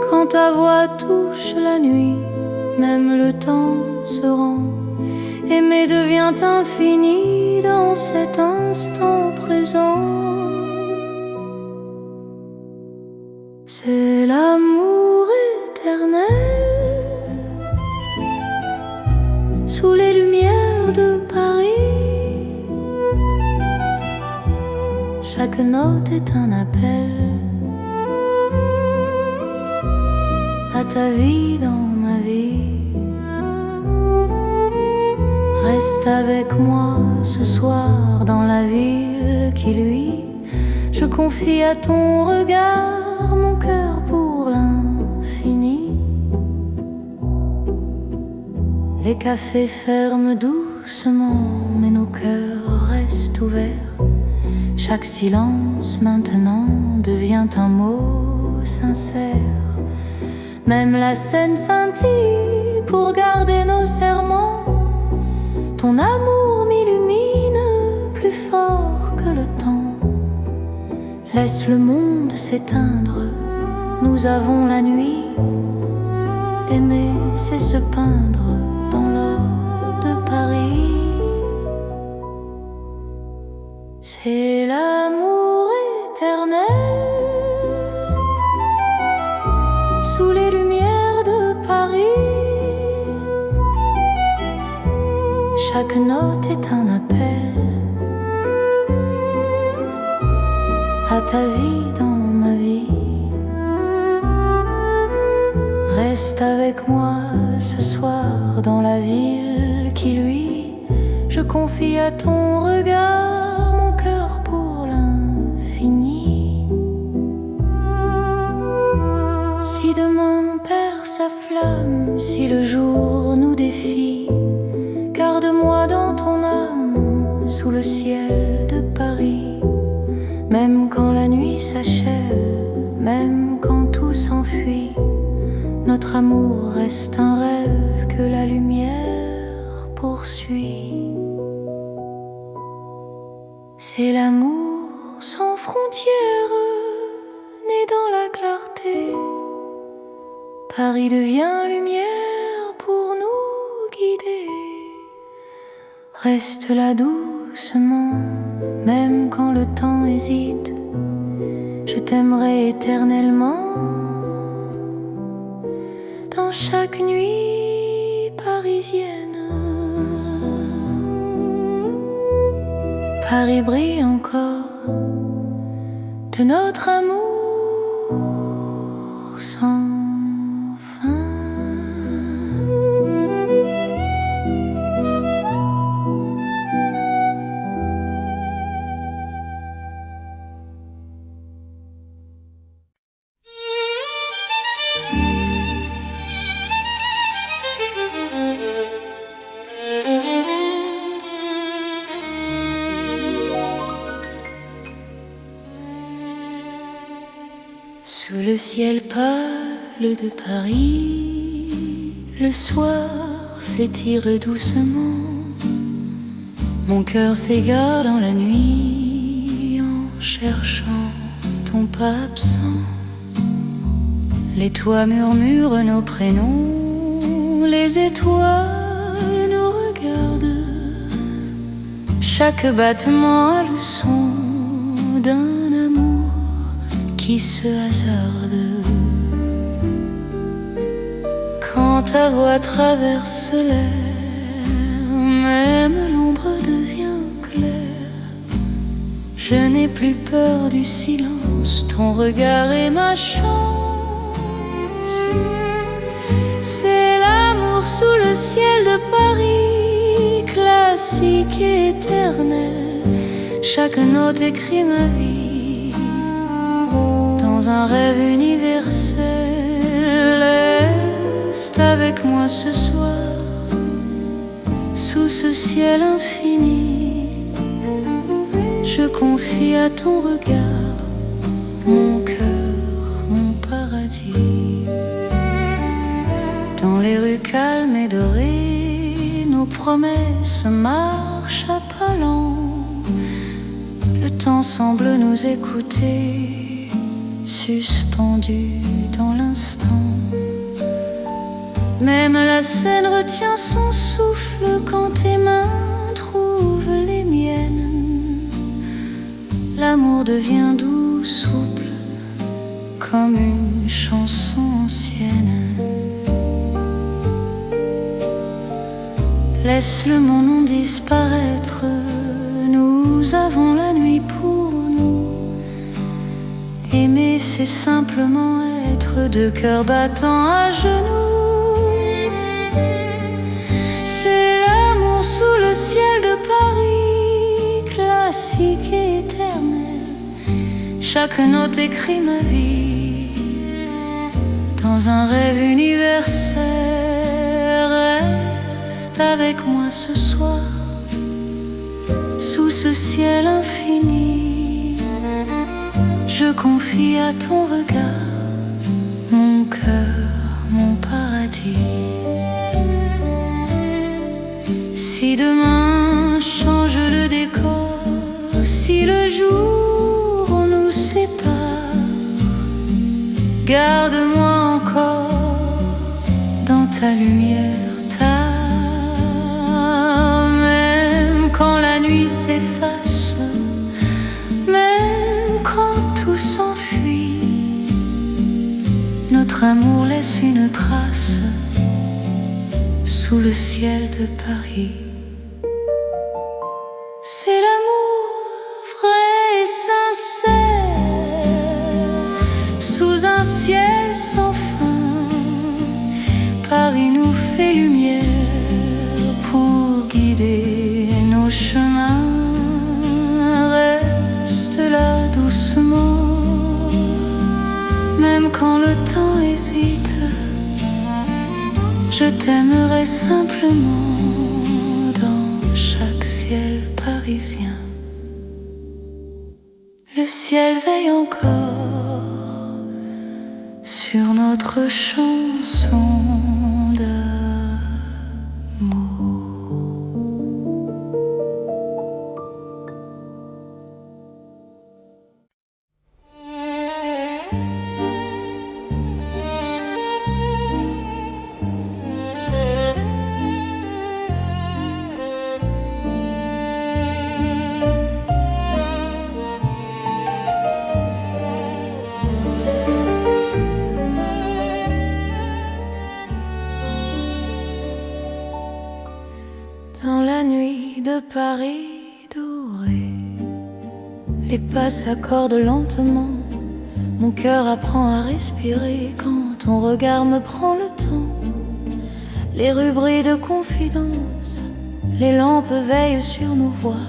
Quand ta voix touche la nuit, même le temps se rend. Aimer devient infini dans cet instant présent. C'est l'amour éternel sous les lumières de Paris. Chaque note est un appel à ta vie dans ma vie. Reste avec moi ce soir dans la ville qui luit. Je confie à ton regard mon cœur pour l'infini. Les cafés ferment doucement, mais nos cœurs restent ouverts. Chaque silence maintenant devient un mot sincère. Même la scène scintille pour garder nos serments. Ton amour m'illumine plus fort que le temps. Laisse le monde s'éteindre, nous avons la nuit. Aimer, c'est se peindre dans l'or de Paris. C'est l'amour éternel sous les lumières de Paris. Chaque note est un appel à ta vie dans ma vie. Reste avec moi ce soir dans la ville qui luit. Je confie à ton regard mon cœur pour l'infini. Si demain perd sa flamme, si le jour nous défie, garde-moi dans ton âme sous le ciel de Paris. Même quand la nuit s'achève, même quand tout s'enfuit, notre amour reste un rêve que la lumière poursuit. C'est l'amour sans frontières, né dans la clarté. Paris devient lumière pour nous guider. Reste là doucement, même quand le temps hésite. Je t'aimerai éternellement. Dans chaque nuit parisienne, Paris brille encore de notre amour sans fin. Sous le ciel pâle de Paris, le soir s'étire doucement. Mon cœur s'égare dans la nuit en cherchant ton pas absent. Les toits murmurent nos prénoms, les étoiles nous regardent. Chaque battement a le son d'un amour qui se hasarde. Quand ta voix traverse l'air, même l'ombre devient claire. Je n'ai plus peur du silence, ton regard est ma chance. C'est l'amour sous le ciel de Paris, classique et éternel. Chaque note écrit ma vie dans un rêve universel. Reste avec moi ce soir sous ce ciel infini. Je confie à ton regard mon cœur, mon paradis. Dans les rues calmes et dorées, nos promesses marchent à pas lents. Le temps semble nous écouter, suspendu dans l'instant. Même la scène retient son souffle quand tes mains trouvent les miennes. L'amour devient doux, souple, comme une chanson ancienne. Laisse le monde disparaître, nous avons la nuit pour nous. Aimer, c'est simplement être deux cœurs battants à genoux. C'est l'amour sous le ciel de Paris, classique et éternel. Chaque note écrit ma vie dans un rêve universel. Reste avec moi ce soir sous ce ciel infini. Je confie à ton regard mon cœur, mon paradis. Si demain change le décor, si le jour nous sépare, garde-moi encore dans ta lumière tard. Même quand la nuit s'efface, même quand tout s'enfuit, notre amour laisse une trace sous le ciel de Paris. C'est l'amour vrai et sincère, sous un ciel sans fin. Paris nous fait lumière pour guider nos chemins. Reste là doucement, même quand le temps hésite. Je t'aimerai simplement dans chaque ciel parisien. Le ciel veille encore sur notre chanson d'amour. Dans la nuit de Paris doré, les pas s'accordent lentement. Mon cœur apprend à respirer quand ton regard me prend le temps. Les rues brillent de confidence, les lampes veillent sur nos voix.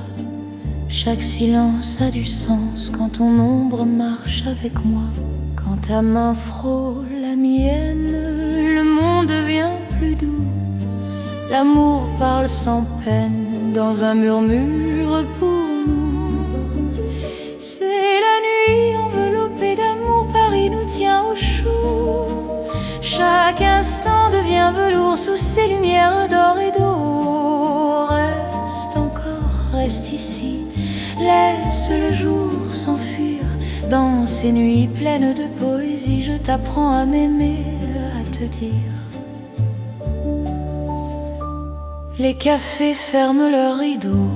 Chaque silence a du sens quand ton ombre marche avec moi. Quand ta main frôle la mienne, le monde devient plus doux. L'amour parle sans peine dans un murmure pour nous. C'est la nuit enveloppée d'amour, Paris nous tient au chaud. Chaque instant devient velours sous ces lumières d'or et d'eau. Reste encore, reste ici, laisse le jour s'enfuir. Dans ces nuits pleines de poésie, je t'apprends à m'aimer, à te dire. Les cafés ferment leurs rideaux,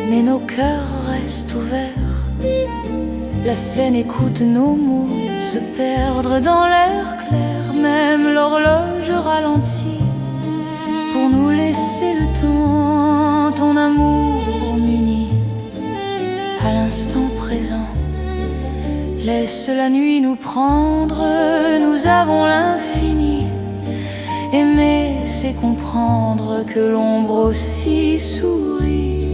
mais nos cœurs restent ouverts. La Seine écoute nos mots se perdre dans l'air clair. Même l'horloge ralentit pour nous laisser le temps. Ton amour m'unit à l'instant présent. Laisse la nuit nous prendre, nous avons l'infini. Aimer, c'est comprendre que l'ombre aussi sourit.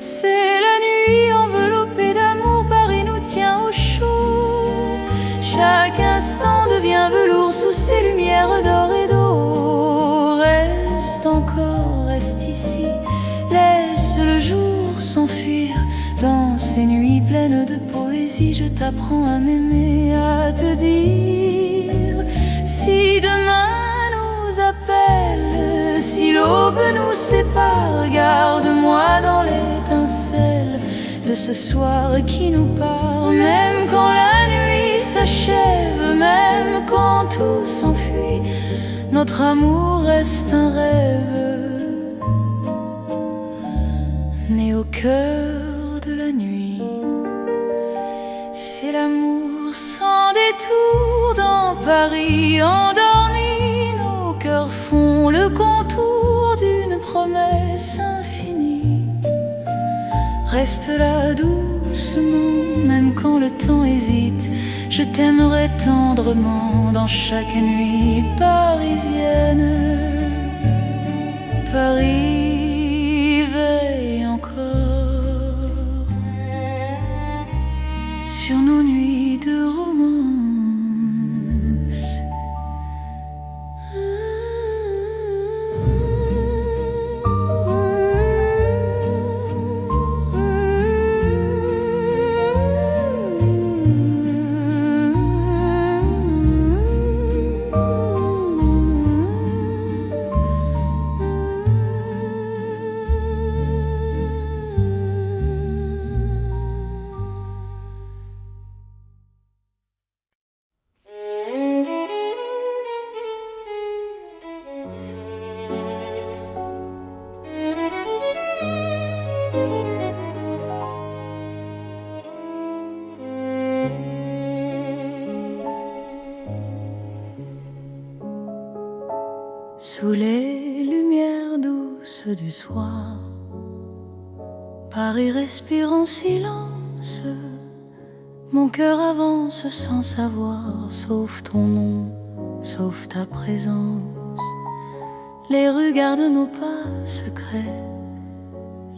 C'est la nuit enveloppée d'amour, Paris nous tient au chaud. Chaque instant devient velours sous ces lumières d'or et d'eau. Reste encore, reste ici, laisse le jour s'enfuir. Dans ces nuits pleines de poésie, je t'apprends à m'aimer, à te dire. Si demain appelle, si l'aube nous sépare, garde-moi dans l'étincelle de ce soir qui nous part. Même quand la nuit s'achève, même quand tout s'enfuit, notre amour reste un rêve né au cœur de la nuit. C'est l'amour sans détour dans Paris endormi. Cœurs font le contour d'une promesse infinie. Reste là doucement, même quand le temps hésite. Je t'aimerai tendrement dans chaque nuit parisienne. Paris veille encore sur nos nuits de romance. Sous les lumières douces du soir, Paris respire en silence. Mon cœur avance sans savoir, sauf ton nom, sauf ta présence. Les rues gardent nos pas secrets,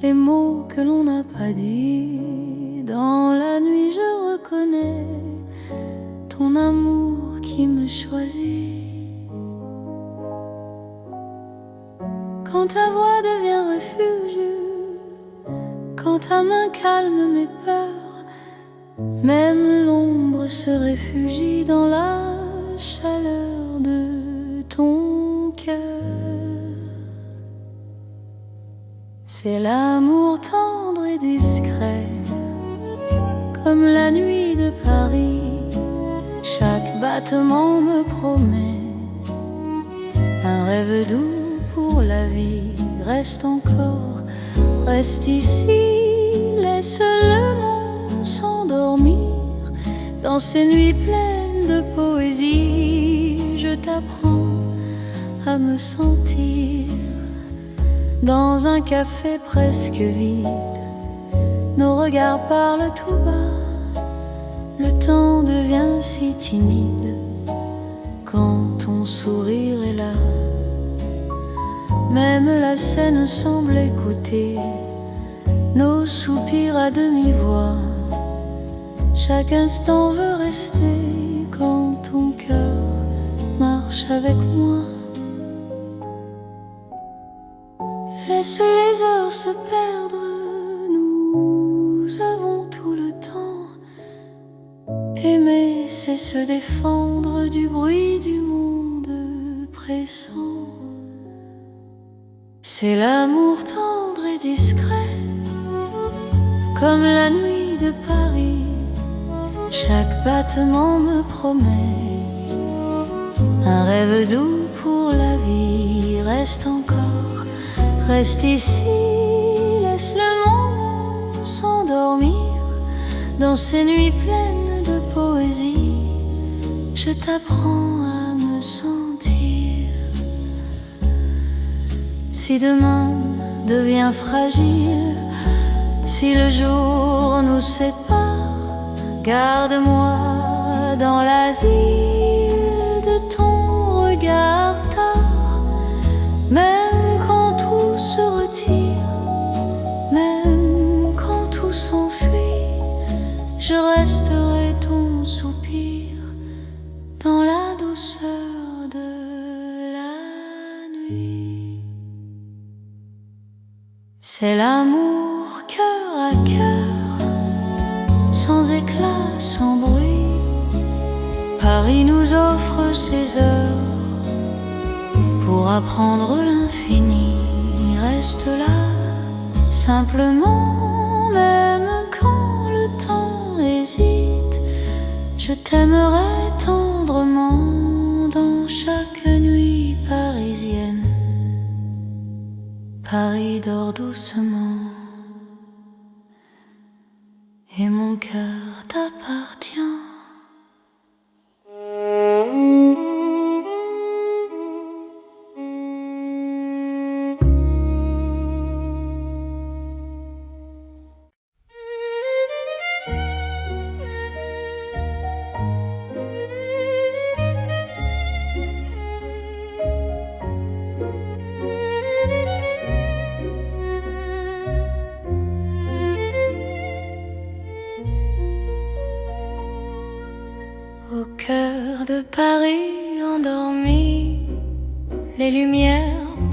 les mots que l'on n'a pas dit. Dans la nuit je reconnais ton amour qui me choisit. Quand ta voix devient refuge, quand ta main calme mes peurs, même l'ombre se réfugie dans la chaleur de ton cœur. C'est l'amour tendre et discret, comme la nuit de Paris. Chaque battement me promet un rêve doux pour la vie. Reste encore, reste ici, laisse le monde s'endormir dans ces nuits pleines de poésie. Je t'apprends à me sentir dans un café presque vide. Nos regards parlent tout bas, le temps devient si timide quand ton sourire est là. Même la scène semble écouter nos soupirs à demi-voix. Chaque instant veut rester quand ton cœur marche avec moi. Laisse les heures se perdre, nous avons tout le temps. Aimer, c'est se défendre du bruit du monde pressant. C'est l'amour tendre et discret, comme la nuit de Paris. Chaque battement me promet un rêve doux pour la vie. Reste encore, reste ici, laisse le monde s'endormir dans ces nuits pleines de poésie. Je t'apprends à me sentir. Si demain devient fragile, si le jour nous sépare, garde-moi dans l'asile de ton regard tard. Même quand tout se retire, même quand tout s'enfuit, je resterai ton soupir dans la douceur de la nuit. C'est l'amour cœur à cœur, sans éclat, sans bruit. Paris nous offre ses heures pour apprendre l'infini. Reste là, simplement, même quand le temps hésite. Je t'aimerai tendrement dans chaque nuit parisienne. Paris dort doucement et mon cœur t'appartient. Au cœur de Paris endormi, les lumières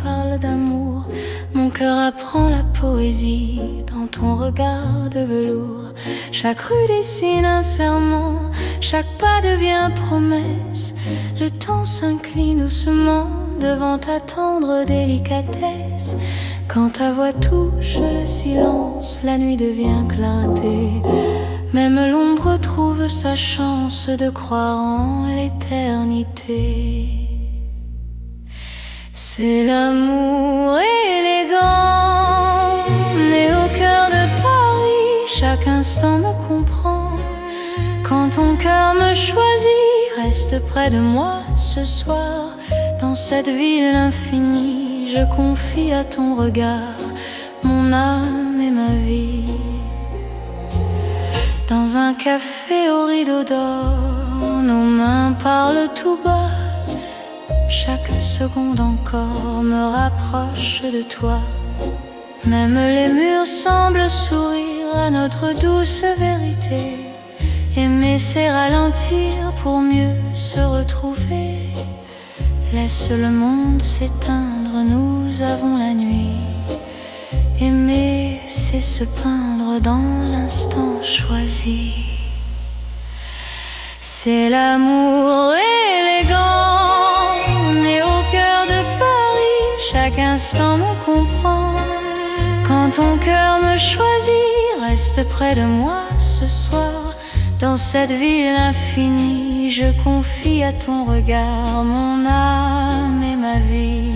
parlent d'amour. Mon cœur apprend la poésie dans ton regard de velours. Chaque rue dessine un serment, chaque pas devient promesse. Le temps s'incline doucement devant ta tendre délicatesse. Quand ta voix touche le silence, la nuit devient clarté. Même l'ombre trouve sa chance de croire en l'éternité. C'est l'amour élégant, né au cœur de Paris. Chaque instant me comprend. Quand ton cœur me choisit, reste près de moi ce soir. Dans cette ville infinie, je confie à ton regard mon âme et ma vie. Dans un café au rideau d'or, nos mains parlent tout bas. Chaque seconde encore me rapproche de toi. Même les murs semblent sourire à notre douce vérité. Aimer c'est ralentir pour mieux se retrouver. Laisse le monde s'éteindre, nous avons la nuit. Aimer c'est se peindre dans l'instant choisi. C'est l'amour élégant, né au cœur de Paris. Chaque instant me comprend. Quand ton cœur me choisit, reste près de moi ce soir. Dans cette ville infinie, je confie à ton regard mon âme et ma vie.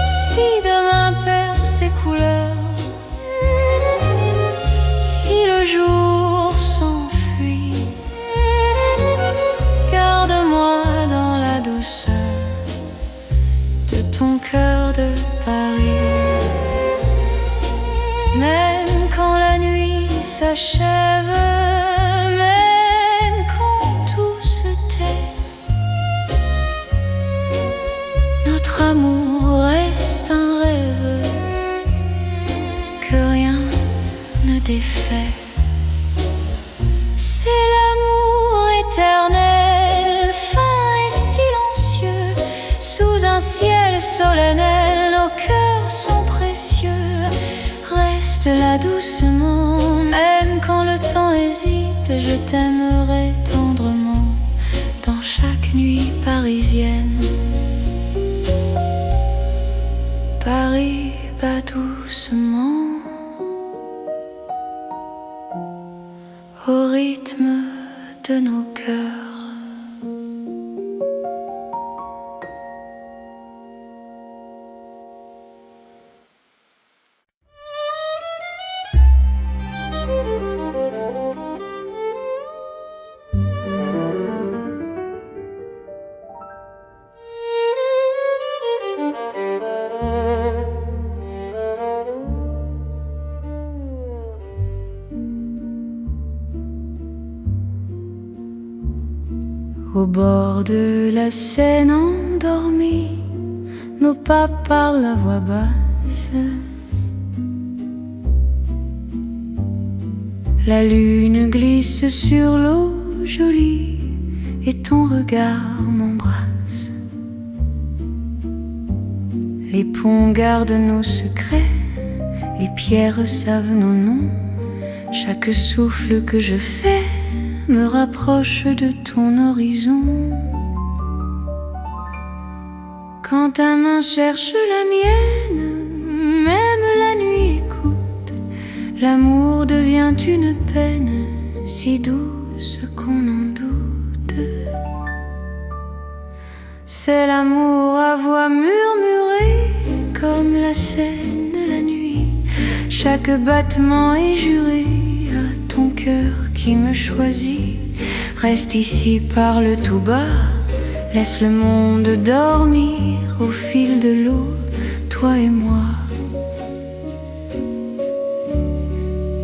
Si demain perd ses couleurs, si le jour s'enfuit, garde-moi dans la douceur de ton cœur de Paris. Même quand la nuit s'achève, même quand tout se tait, notre amour reste un rêve que rien ne défait. C'est l'amour éternel, fin et silencieux. Sous un ciel solennel, nos cœurs sont précieux. Reste là doucement, même quand le temps hésite, je t'aimerai tendrement dans chaque nuit parisienne. Paris bat doucement au rythme de nos cœurs. Au bord de la Seine endormie, nos pas parlent à voix basse. La lune glisse sur l'eau jolie et ton regard m'embrasse. Les ponts gardent nos secrets, les pierres savent nos noms. Chaque souffle que je fais me rapproche de ton horizon. Quand ta main cherche la mienne, même la nuit écoute. L'amour devient une peine si douce qu'on en doute. C'est l'amour à voix murmurée comme la Seine la nuit. Chaque battement est juré à ton cœur qui me choisit. Reste ici, parle tout bas, laisse le monde dormir au fil de l'eau, toi et moi.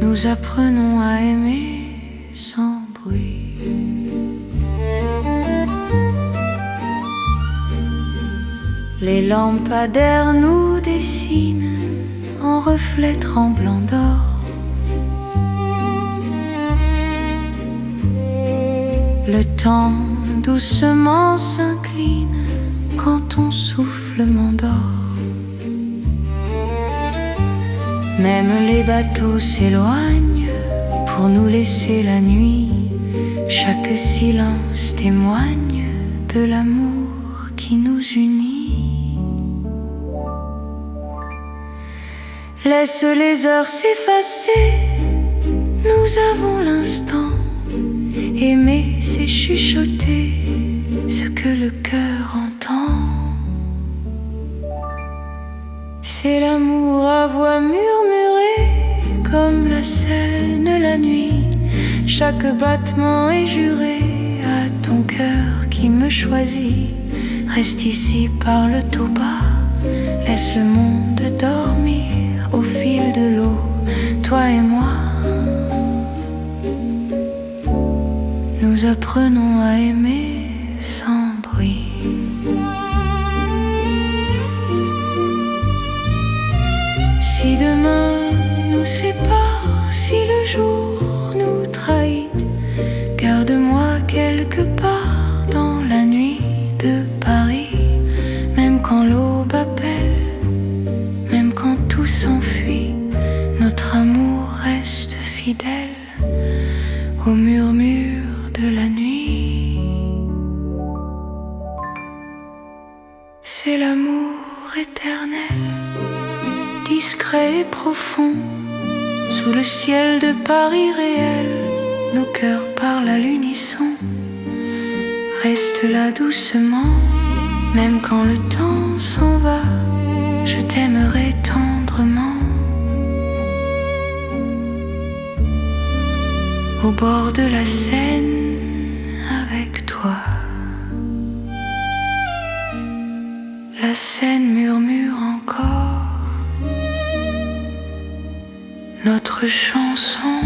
Nous apprenons à aimer sans bruit. Les lampadaires nous dessinent en reflets tremblants d'or. Le temps doucement s'incline quand ton souffle m'endort. Même les bateaux s'éloignent pour nous laisser la nuit. Chaque silence témoigne de l'amour qui nous unit. Laisse les heures s'effacer, nous avons l'instant. Aimer, c'est chuchoter ce que le cœur entend. C'est l'amour à voix murmurée comme la Seine la nuit. Chaque battement est juré à ton cœur qui me choisit. Reste ici, parle tout bas, laisse le monde dormir au fil de l'eau, toi et moi. Nous apprenons à aimer sans bruit. Si demain nous sépare, si le jour nous trahit, garde-moi quelque part dans la nuit de Paris. Même quand l'aube appelle, même quand tout s'enfuit, notre amour reste fidèle au murmure de la nuit. C'est l'amour éternel, discret et profond, sous le ciel de Paris réel, nos cœurs parlent à l'unisson. Reste là doucement, même quand le temps s'en va, je t'aimerai tendrement. Au bord de la Seine, avec toi. La Seine murmure encore notre chanson.